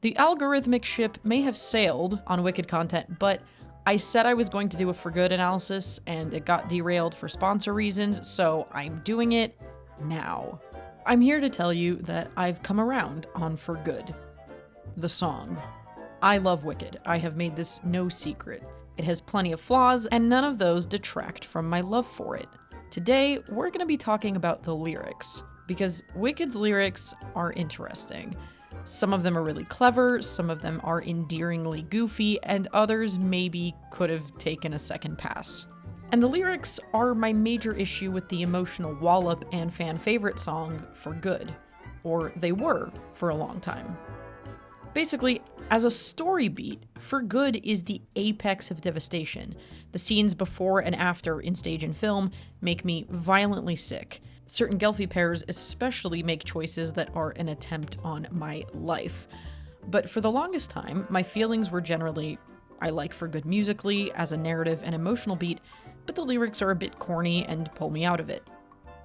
The algorithmic ship may have sailed on Wicked content, but I said I was going to do a For Good analysis, and it got derailed for sponsor reasons, so I'm doing it now. I'm here to tell you that I've come around on For Good. The song. I love Wicked. I have made this no secret. It has plenty of flaws, and none of those detract from my love for it. Today, we're going to be talking about the lyrics, because Wicked's lyrics are interesting. Some of them are really clever, some of them are endearingly goofy, and others maybe could have taken a second pass. And the lyrics are my major issue with the emotional wallop and fan favorite song, For Good. Or they were for a long time. Basically, as a story beat, For Good is the apex of devastation. The scenes before and after in stage and film make me violently sick. Certain Gelfie pairs especially make choices that are an attempt on my life. But for the longest time, my feelings were generally, I like For Good musically, as a narrative and emotional beat, but the lyrics are a bit corny and pull me out of it.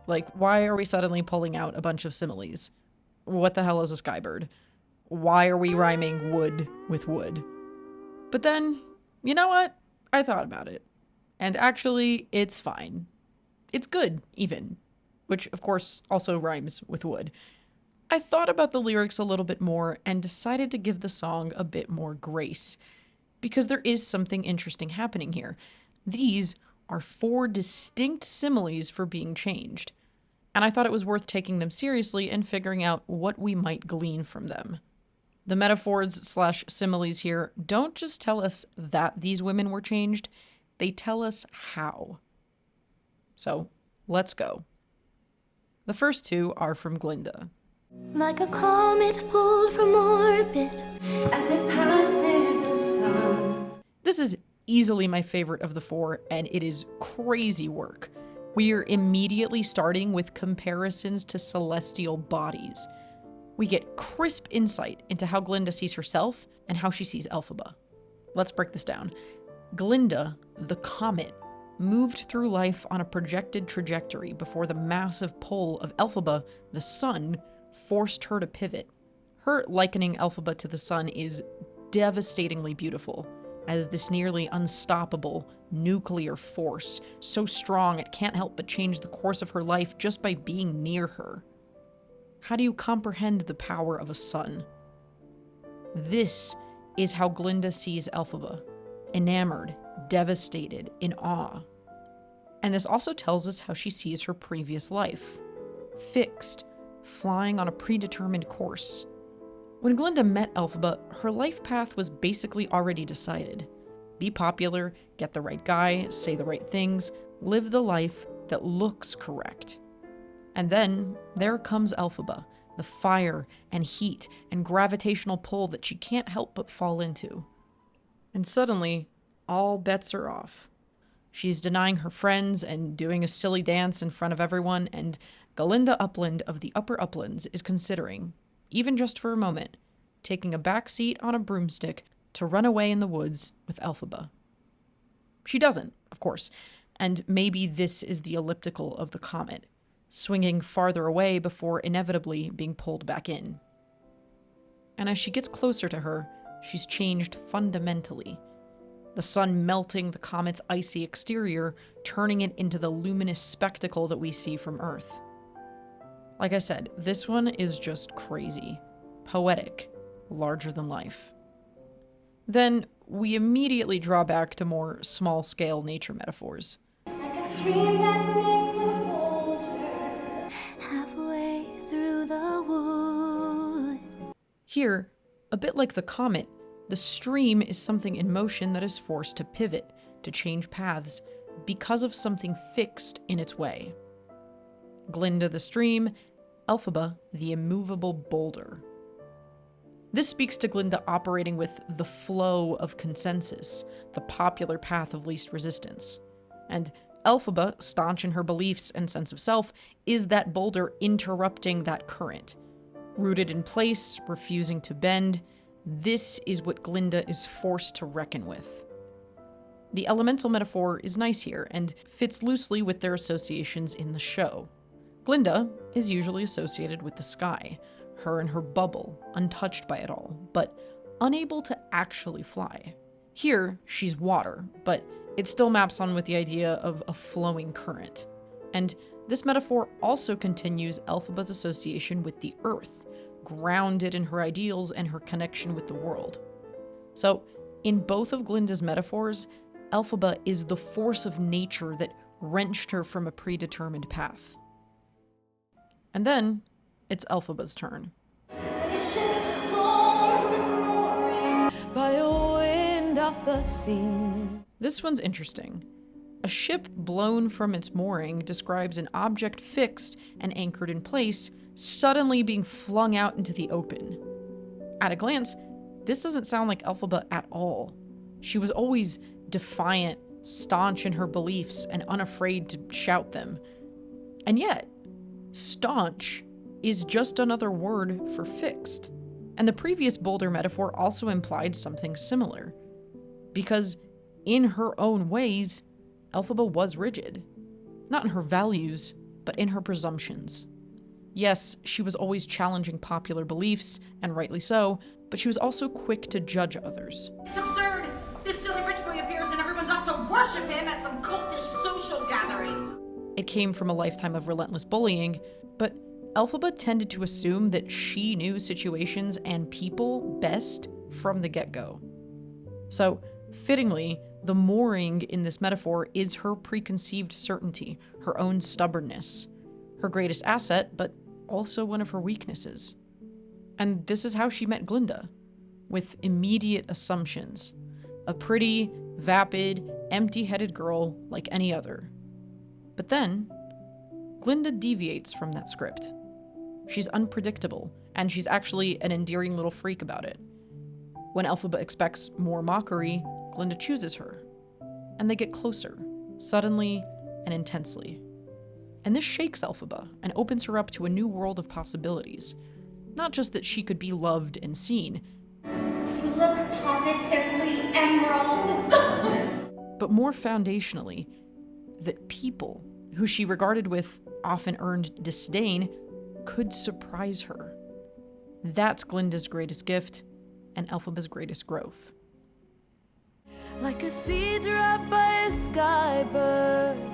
Like, why are we suddenly pulling out a bunch of similes? What the hell is a skybird? Why are we rhyming wood with wood? But then, you know what? I thought about it. And actually, it's fine. It's good, even. Which, of course, also rhymes with wood. I thought about the lyrics a little bit more and decided to give the song a bit more grace. Because there is something interesting happening here. These are 4 distinct similes for being changed. And I thought it was worth taking them seriously and figuring out what we might glean from them. The metaphors/similes here don't just tell us that these women were changed, they tell us how. So, let's go. The first 2 are from Glinda. Like a comet pulled from orbit as it passes the sun. This is easily my favorite of the 4, and it is crazy work. We're immediately starting with comparisons to celestial bodies. We get crisp insight into how Glinda sees herself and how she sees Elphaba. Let's break this down. Glinda, the comet, moved through life on a projected trajectory before the massive pull of Elphaba, the sun, forced her to pivot. Her likening Elphaba to the sun is devastatingly beautiful, as this nearly unstoppable nuclear force, so strong it can't help but change the course of her life just by being near her. How do you comprehend the power of a sun? This is how Glinda sees Elphaba, enamored, devastated, in awe. And this also tells us how she sees her previous life. Fixed, flying on a predetermined course. When Glinda met Elphaba, her life path was basically already decided. Be popular, get the right guy, say the right things, live the life that looks correct. And then, there comes Elphaba, the fire and heat and gravitational pull that she can't help but fall into. And suddenly, all bets are off. She's denying her friends and doing a silly dance in front of everyone, and Galinda Upland of the Upper Uplands is considering, even just for a moment, taking a back seat on a broomstick to run away in the woods with Elphaba. She doesn't, of course, and maybe this is the elliptical of the comet, swinging farther away before inevitably being pulled back in. And as she gets closer to her, she's changed fundamentally. The sun melting the comet's icy exterior, turning it into the luminous spectacle that we see from Earth. Like I said, this one is just crazy, poetic, larger than life. Then we immediately draw back to more small-scale nature metaphors. Like a stream that meets a boulder halfway through the wood. Here, a bit like the comet, the stream is something in motion that is forced to pivot, to change paths, because of something fixed in its way. Glinda the stream, Elphaba the immovable boulder. This speaks to Glinda operating with the flow of consensus, the popular path of least resistance. And Elphaba, staunch in her beliefs and sense of self, is that boulder interrupting that current. Rooted in place, refusing to bend, this is what Glinda is forced to reckon with. The elemental metaphor is nice here, and fits loosely with their associations in the show. Glinda is usually associated with the sky. her in her bubble, untouched by it all, but unable to actually fly. Here, she's water, but it still maps on with the idea of a flowing current. And this metaphor also continues Elphaba's association with the earth, grounded in her ideals and her connection with the world. So, in both of Glinda's metaphors, elphaba is the force of nature that wrenched her from a predetermined path. And then, it's Elphaba's turn. By a wind off the sea. This one's interesting. A ship blown from its mooring describes an object fixed and anchored in place, suddenly being flung out into the open. At a glance, this doesn't sound like Elphaba at all. She was always defiant, staunch in her beliefs, and unafraid to shout them. And yet, staunch is just another word for fixed. And the previous boulder metaphor also implied something similar. Because in her own ways, Elphaba was rigid. Not in her values, but in her presumptions. Yes, she was always challenging popular beliefs, and rightly so, but she was also quick to judge others. It's absurd! This silly rich boy appears and everyone's off to worship him at some cultish social gathering. It came from a lifetime of relentless bullying, but Elphaba tended to assume that she knew situations and people best from the get-go. So, fittingly, the mooring in this metaphor is her preconceived certainty, her own stubbornness, her greatest asset, but also one of her weaknesses. And this is how she met Glinda, with immediate assumptions. A pretty, vapid, empty-headed girl like any other. But then, Glinda deviates from that script. She's unpredictable, and she's actually an endearing little freak about it. When Elphaba expects more mockery, Glinda chooses her. And they get closer, suddenly and intensely. And this shakes Elphaba and opens her up to a new world of possibilities. Not just that she could be loved and seen. You look positively emerald. But more foundationally, that people, who she regarded with often earned disdain, could surprise her. That's Glinda's greatest gift, and Elphaba's greatest growth. Like a seed dropped by a skybird.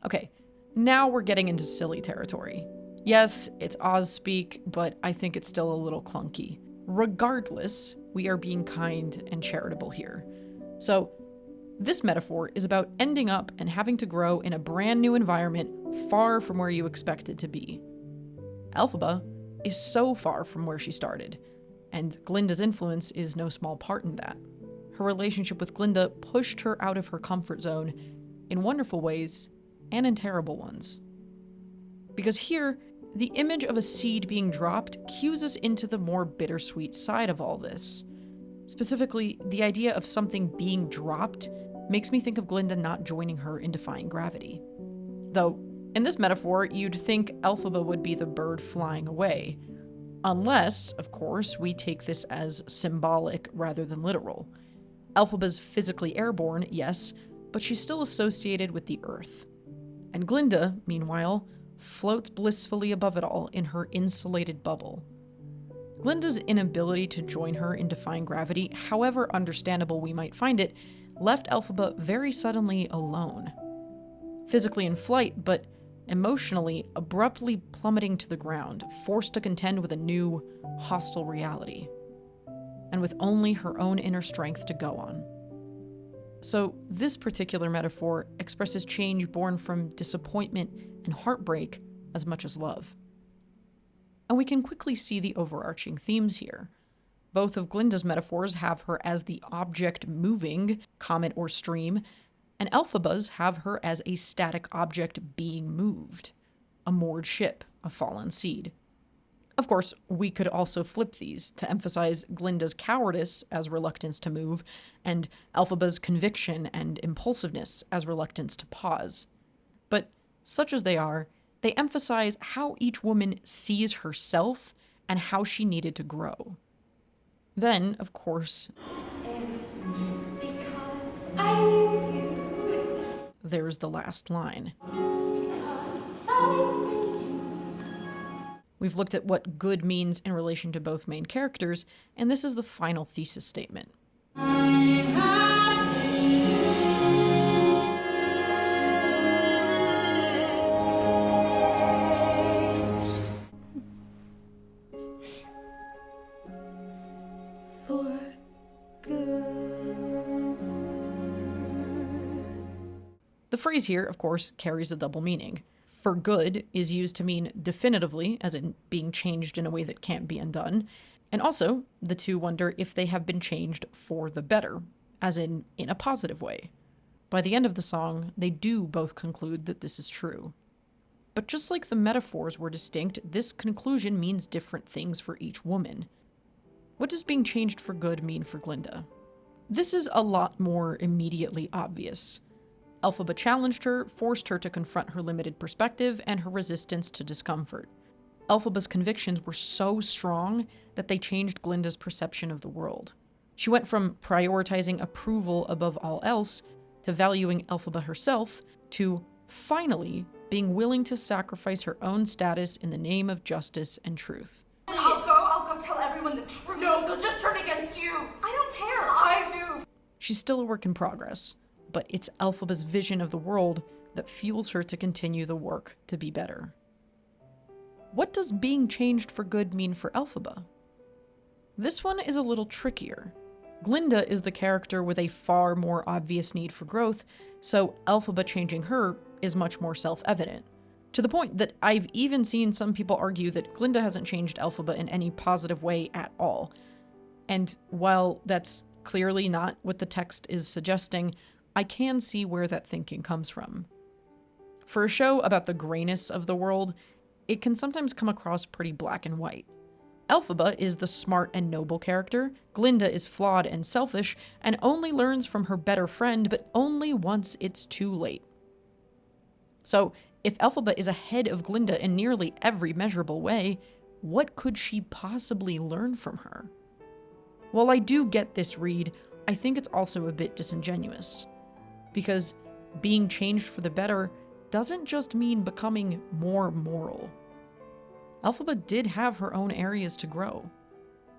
Okay, now we're getting into silly territory. Yes, it's Oz speak, but I think it's still a little clunky. Regardless, we are being kind and charitable here. So, this metaphor is about ending up and having to grow in a brand new environment far from where you expected to be. Elphaba is so far from where she started, and Glinda's influence is no small part in that. Her relationship with Glinda pushed her out of her comfort zone in wonderful ways and in terrible ones. Because here, the image of a seed being dropped cues us into the more bittersweet side of all this. Specifically, the idea of something being dropped makes me think of Glinda not joining her in defying gravity. Though, in this metaphor, you'd think Elphaba would be the bird flying away. Unless, of course, we take this as symbolic rather than literal. Elphaba's physically airborne, yes, but she's still associated with the earth. And Glinda, meanwhile, floats blissfully above it all in her insulated bubble. Glinda's inability to join her in defying gravity, however understandable we might find it, left Elphaba very suddenly alone. Physically in flight, but emotionally abruptly plummeting to the ground, forced to contend with a new, hostile reality. And with only her own inner strength to go on. So, this particular metaphor expresses change born from disappointment and heartbreak as much as love. And we can quickly see the overarching themes here. Both of Glinda's metaphors have her as the object moving, comet or stream, and Elphaba's have her as a static object being moved, a moored ship, a fallen seed. Of course, we could also flip these to emphasize Glinda's cowardice as reluctance to move, and Elphaba's conviction and impulsiveness as reluctance to pause. But such as they are, they emphasize how each woman sees herself and how she needed to grow. Then, of course, And because I knew you. there's the last line. Because I knew We've looked at what good means in relation to both main characters, and this is the final thesis statement. For good. The phrase here, of course, carries a double meaning. For good is used to mean definitively, as in being changed in a way that can't be undone, and also the two wonder if they have been changed for the better, as in a positive way. By the end of the song, they do both conclude that this is true. But just like the metaphors were distinct, this conclusion means different things for each woman. What does being changed for good mean for Glinda? This is a lot more immediately obvious. Elphaba challenged her, forced her to confront her limited perspective and her resistance to discomfort. Elphaba's convictions were so strong that they changed Glinda's perception of the world. She went from prioritizing approval above all else to valuing Elphaba herself to, finally, being willing to sacrifice her own status in the name of justice and truth. I'll go tell everyone the truth. No, they'll just turn against you. I don't care. I do. She's still a work in progress, but it's Elphaba's vision of the world that fuels her to continue the work to be better. What does being changed for good mean for Elphaba? This one is a little trickier. Glinda is the character with a far more obvious need for growth, so Elphaba changing her is much more self-evident. To the point that I've even seen some people argue that Glinda hasn't changed Elphaba in any positive way at all. And while that's clearly not what the text is suggesting, I can see where that thinking comes from. For a show about the grayness of the world, it can sometimes come across pretty black and white. Elphaba is the smart and noble character, Glinda is flawed and selfish, and only learns from her better friend, but only once it's too late. So, if Elphaba is ahead of Glinda in nearly every measurable way, what could she possibly learn from her? While I do get this read, I think it's also a bit disingenuous. Because being changed for the better doesn't just mean becoming more moral. Elphaba did have her own areas to grow.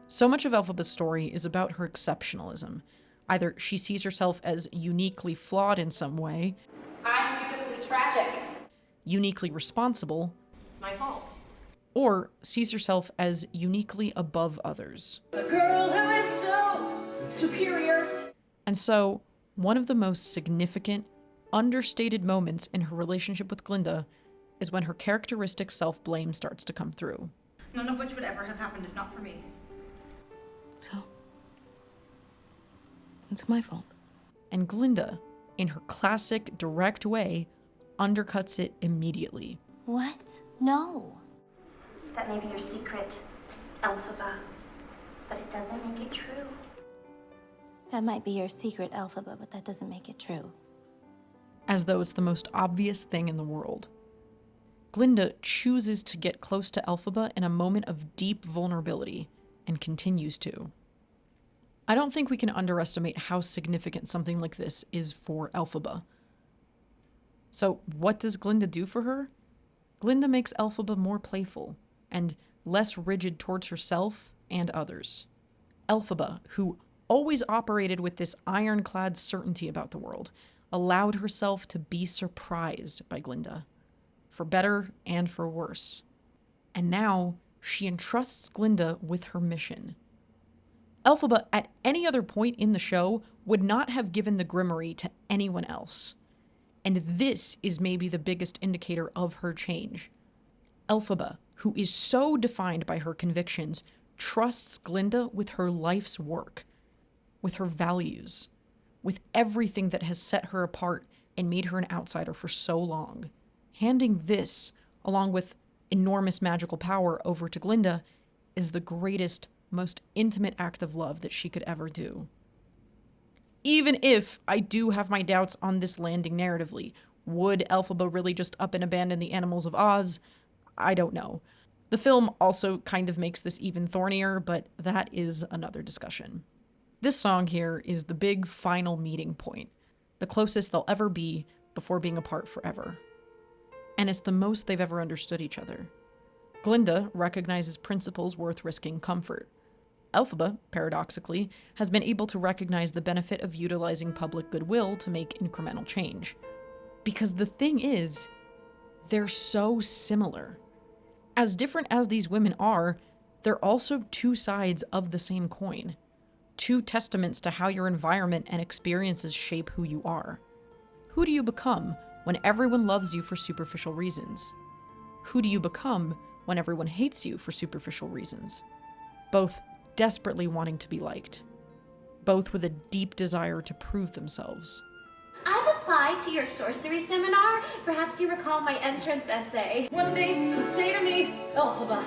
So much of Elphaba's story is about her exceptionalism. Either she sees herself as uniquely flawed in some way, I'm beautifully tragic. uniquely responsible, It's my fault. or sees herself as uniquely above others. A girl who is so superior. And so, one of the most significant, understated moments in her relationship with Glinda is when her characteristic self-blame starts to come through. None of which would ever have happened if not for me. So, it's my fault. And Glinda, in her classic, direct way, undercuts it immediately. What? No. That may be your secret, elphaba, but it doesn't make it true. That might be your secret, elphaba, but that doesn't make it true. As though it's the most obvious thing in the world. Glinda chooses to get close to Elphaba in a moment of deep vulnerability, and continues to. I don't think we can underestimate how significant something like this is for Elphaba. So what does Glinda do for her? Glinda makes Elphaba more playful, and less rigid towards herself and others. Elphaba, who always operated with this ironclad certainty about the world, allowed herself to be surprised by Glinda, for better and for worse. And now she entrusts Glinda with her mission. Elphaba, at any other point in the show, would not have given the Grimoire to anyone else. And this is maybe the biggest indicator of her change. Elphaba, who is so defined by her convictions, trusts Glinda with her life's work, with her values, with everything that has set her apart and made her an outsider for so long. Handing this, along with enormous magical power, over to Glinda is the greatest, most intimate act of love that she could ever do. Even if I do have my doubts on this landing narratively, would Elphaba really just up and abandon the animals of Oz? I don't know. The film also kind of makes this even thornier, but that is another discussion. This song here is the big final meeting point, the closest they'll ever be before being apart forever. And it's the most they've ever understood each other. Glinda recognizes principles worth risking comfort. Elphaba, paradoxically, has been able to recognize the benefit of utilizing public goodwill to make incremental change. Because the thing is, they're so similar. As different as these women are, they're also two sides of the same coin. Two testaments to how your environment and experiences shape who you are. Who do you become when everyone loves you for superficial reasons? Who do you become when everyone hates you for superficial reasons? Both desperately wanting to be liked. Both with a deep desire to prove themselves. I've applied to your sorcery seminar. Perhaps you recall my entrance essay. One day, you'll say to me, Elphaba,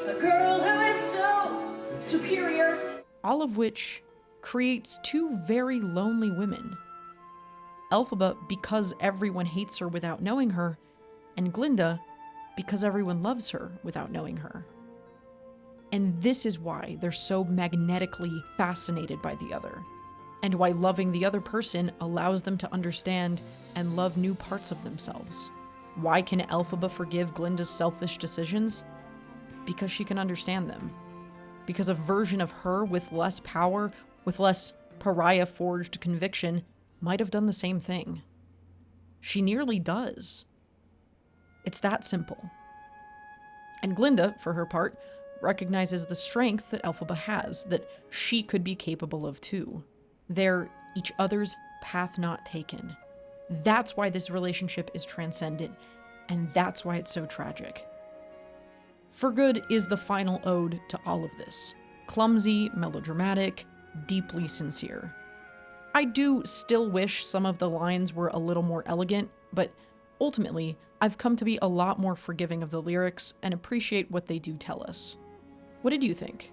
a girl who is so superior. All of which creates two very lonely women. Elphaba because everyone hates her without knowing her, and Glinda because everyone loves her without knowing her. And this is why they're so magnetically fascinated by the other, and why loving the other person allows them to understand and love new parts of themselves. Why can Elphaba forgive Glinda's selfish decisions? Because she can understand them. Because a version of her with less power, with less pariah-forged conviction, might have done the same thing. She nearly does. It's that simple. And Glinda, for her part, recognizes the strength that Elphaba has, that she could be capable of too. They're each other's path not taken. That's why this relationship is transcendent, and that's why it's so tragic. For Good is the final ode to all of this. Clumsy, melodramatic, deeply sincere. I do still wish some of the lines were a little more elegant, but ultimately, I've come to be a lot more forgiving of the lyrics and appreciate what they do tell us. What did you think?